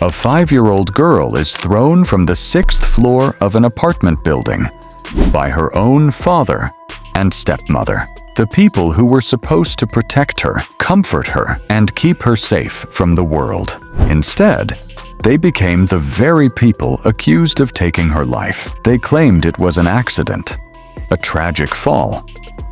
A 5-year-old girl is thrown from the 6th floor of an apartment building by her own father and stepmother. The people who were supposed to protect her, comfort her, and keep her safe from the world. Instead, they became the very people accused of taking her life. They claimed it was an accident, a tragic fall,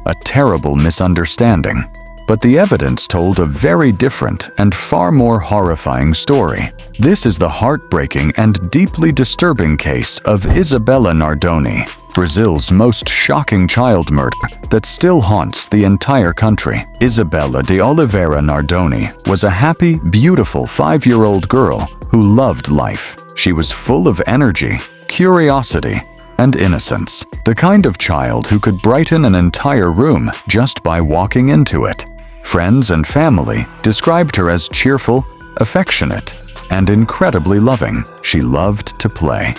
a terrible misunderstanding. But the evidence told a very different and far more horrifying story. This is the heartbreaking and deeply disturbing case of Isabella Nardoni, Brazil's most shocking child murder that still haunts the entire country. Isabella de Oliveira Nardoni was a happy, beautiful 5-year-old girl who loved life. She was full of energy, curiosity, and innocence. The kind of child who could brighten an entire room just by walking into it. Friends and family described her as cheerful, affectionate, and incredibly loving. She loved to play.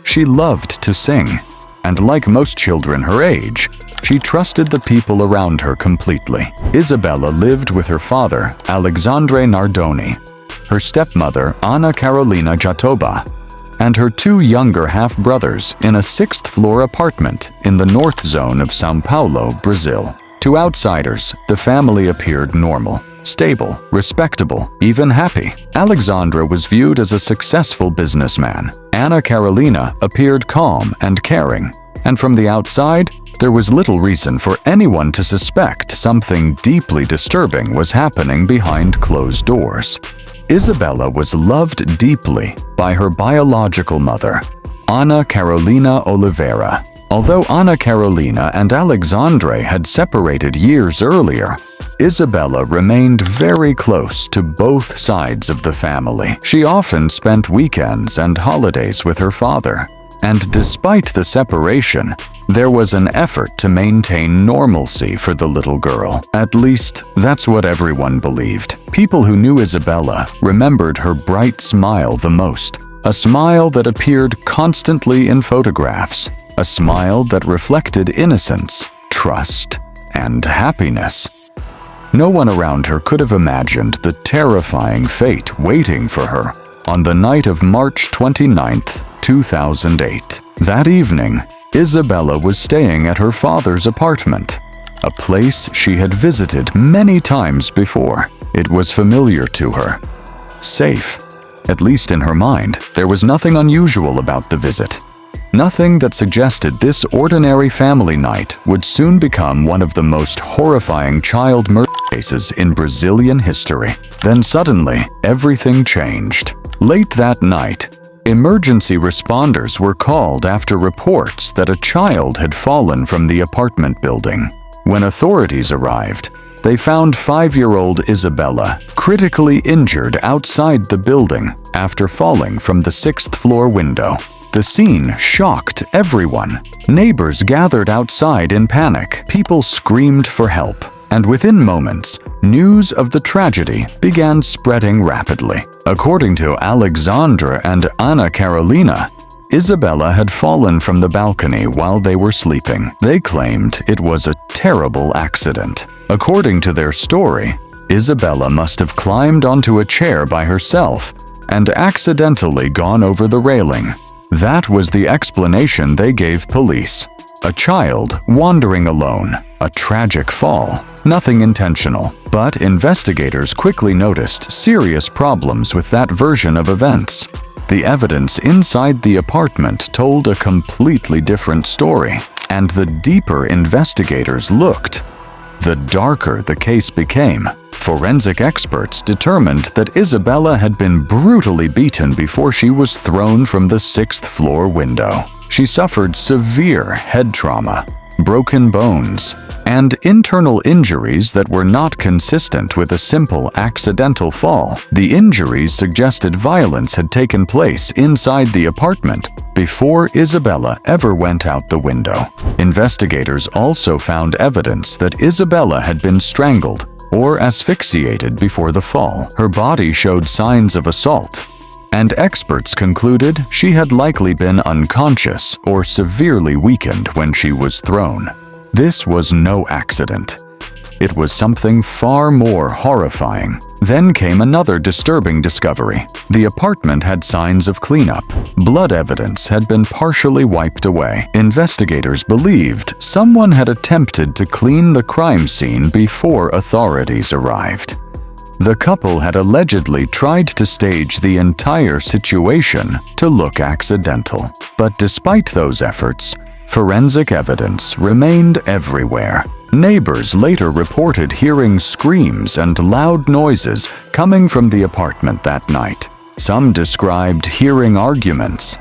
She loved to sing. And like most children her age, she trusted the people around her completely. Isabella lived with her father, Alexandre Nardoni, her stepmother, Ana Carolina Jatobá, and her 2 younger half-brothers in a 6th-floor apartment in the north zone of São Paulo, Brazil. To outsiders, the family appeared normal, stable, respectable, even happy. Alexandra was viewed as a successful businessman. Ana Carolina appeared calm and caring, and from the outside, there was little reason for anyone to suspect something deeply disturbing was happening behind closed doors. Isabella was loved deeply by her biological mother, Ana Carolina Oliveira. Although Ana Carolina and Alexandre had separated years earlier, Isabella remained very close to both sides of the family. She often spent weekends and holidays with her father, and despite the separation, there was an effort to maintain normalcy for the little girl. At least, that's what everyone believed. People who knew Isabella remembered her bright smile the most, a smile that appeared constantly in photographs. A smile that reflected innocence, trust, and happiness. No one around her could have imagined the terrifying fate waiting for her on the night of March 29, 2008. That evening, Isabella was staying at her father's apartment, a place she had visited many times before. It was familiar to her. Safe. At least in her mind, there was nothing unusual about the visit. Nothing that suggested this ordinary family night would soon become one of the most horrifying child murder cases in Brazilian history. Then suddenly, everything changed. Late that night, emergency responders were called after reports that a child had fallen from the apartment building. When authorities arrived, they found 5-year-old Isabella critically injured outside the building after falling from the 6th-floor window. The scene shocked everyone. Neighbors gathered outside in panic. People screamed for help. And within moments, news of the tragedy began spreading rapidly. According to Alexandra and Ana Carolina, Isabella had fallen from the balcony while they were sleeping. They claimed it was a terrible accident. According to their story, Isabella must have climbed onto a chair by herself and accidentally gone over the railing. That was the explanation they gave police. A child wandering alone, a tragic fall, nothing intentional. But investigators quickly noticed serious problems with that version of events. The evidence inside the apartment told a completely different story, and the deeper investigators looked, the darker the case became. Forensic experts determined that Isabella had been brutally beaten before she was thrown from the 6th-floor window. She suffered severe head trauma, broken bones, and internal injuries that were not consistent with a simple accidental fall. The injuries suggested violence had taken place inside the apartment before Isabella ever went out the window. Investigators also found evidence that Isabella had been strangled or asphyxiated before the fall. Her body showed signs of assault, and experts concluded she had likely been unconscious or severely weakened when she was thrown. This was no accident. It was something far more horrifying. Then came another disturbing discovery. The apartment had signs of cleanup. Blood evidence had been partially wiped away. Investigators believed someone had attempted to clean the crime scene before authorities arrived. The couple had allegedly tried to stage the entire situation to look accidental. But despite those efforts, forensic evidence remained everywhere. Neighbors later reported hearing screams and loud noises coming from the apartment that night. Some described hearing arguments.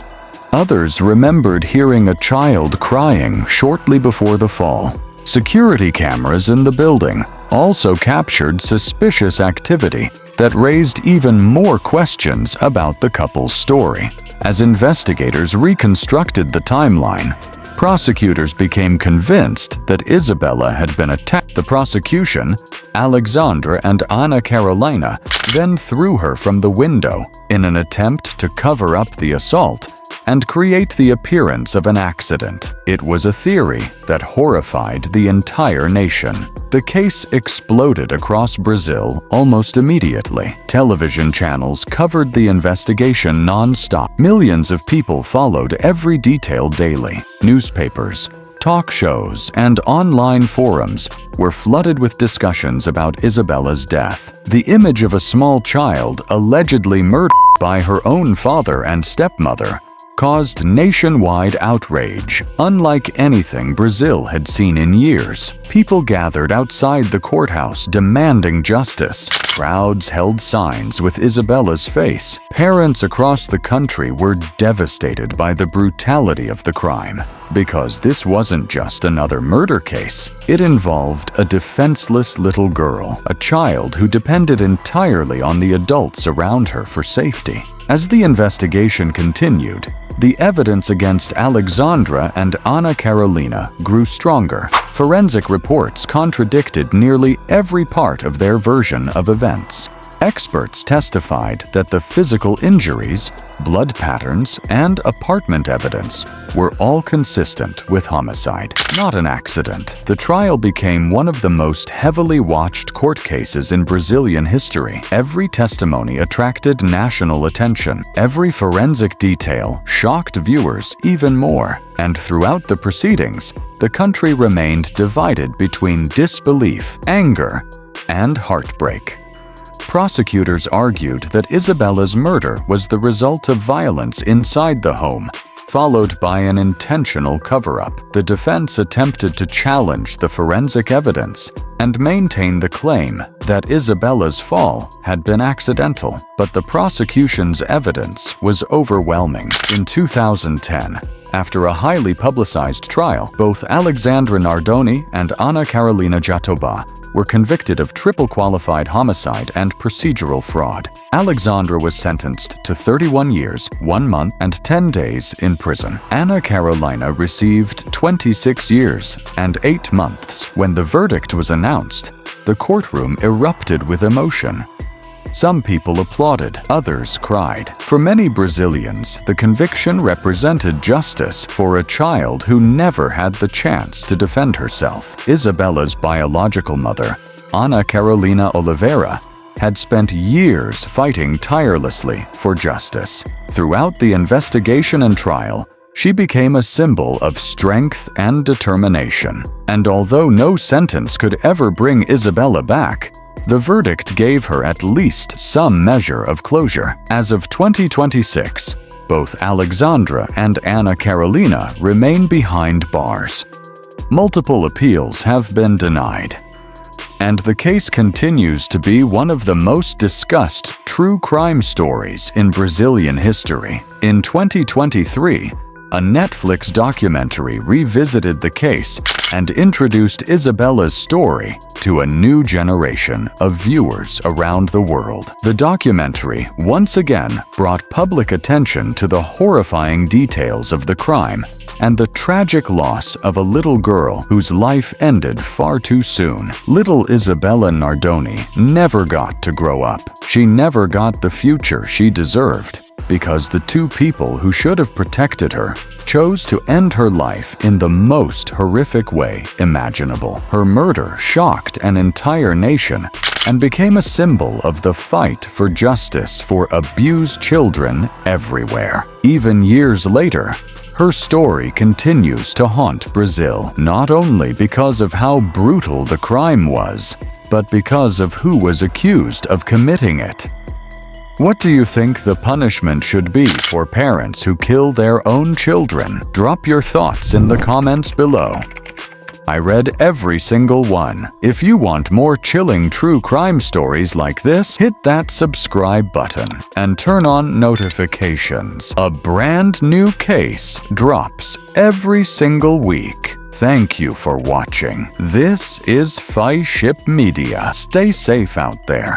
Others remembered hearing a child crying shortly before the fall. Security cameras in the building also captured suspicious activity that raised even more questions about the couple's story. As investigators reconstructed the timeline, prosecutors became convinced that Isabella had been attacked. The prosecution, Alexandra and Ana Carolina, then threw her from the window in an attempt to cover up the assault and create the appearance of an accident. It was a theory that horrified the entire nation. The case exploded across Brazil almost immediately. Television channels covered the investigation non-stop. Millions of people followed every detail daily. Newspapers, talk shows, and online forums were flooded with discussions about Isabella's death. The image of a small child allegedly murdered by her own father and stepmother caused nationwide outrage. Unlike anything Brazil had seen in years, people gathered outside the courthouse demanding justice. Crowds held signs with Isabella's face. Parents across the country were devastated by the brutality of the crime, because this wasn't just another murder case. It involved a defenseless little girl, a child who depended entirely on the adults around her for safety. As the investigation continued, the evidence against Alexandra and Ana Carolina grew stronger. Forensic reports contradicted nearly every part of their version of events. Experts testified that the physical injuries, blood patterns, and apartment evidence were all consistent with homicide, not an accident. The trial became one of the most heavily watched court cases in Brazilian history. Every testimony attracted national attention. Every forensic detail shocked viewers even more. And throughout the proceedings, the country remained divided between disbelief, anger, and heartbreak. Prosecutors argued that Isabella's murder was the result of violence inside the home, followed by an intentional cover-up. The defense attempted to challenge the forensic evidence and maintain the claim that Isabella's fall had been accidental, but the prosecution's evidence was overwhelming. In 2010, after a highly publicized trial, both Alexandre Nardoni and Ana Carolina Jatobá were convicted of triple qualified homicide and procedural fraud. Alexandra was sentenced to 31 years, 1 month, and 10 days in prison. Ana Carolina received 26 years and 8 months. When the verdict was announced, the courtroom erupted with emotion. Some people applauded, others cried. For many Brazilians, the conviction represented justice for a child who never had the chance to defend herself. Isabella's biological mother, Ana Carolina Oliveira, had spent years fighting tirelessly for justice. Throughout the investigation and trial, she became a symbol of strength and determination. And although no sentence could ever bring Isabella back, the verdict gave her at least some measure of closure. As of 2026, both Alexandra and Ana Carolina remain behind bars. Multiple appeals have been denied, and the case continues to be one of the most discussed true crime stories in Brazilian history. In 2023, a Netflix documentary revisited the case and introduced Isabella's story to a new generation of viewers around the world. The documentary once again brought public attention to the horrifying details of the crime and the tragic loss of a little girl whose life ended far too soon. Little Isabella Nardoni never got to grow up. She never got the future she deserved, because the two people who should have protected her chose to end her life in the most horrific way imaginable. Her murder shocked an entire nation and became a symbol of the fight for justice for abused children everywhere. Even years later, her story continues to haunt Brazil, not only because of how brutal the crime was, but because of who was accused of committing it. What do you think the punishment should be for parents who kill their own children? Drop your thoughts in the comments below. I read every single one. If you want more chilling true crime stories like this, hit that subscribe button and turn on notifications. A brand new case drops every single week. Thank you for watching. This is FeiShip Media. Stay safe out there.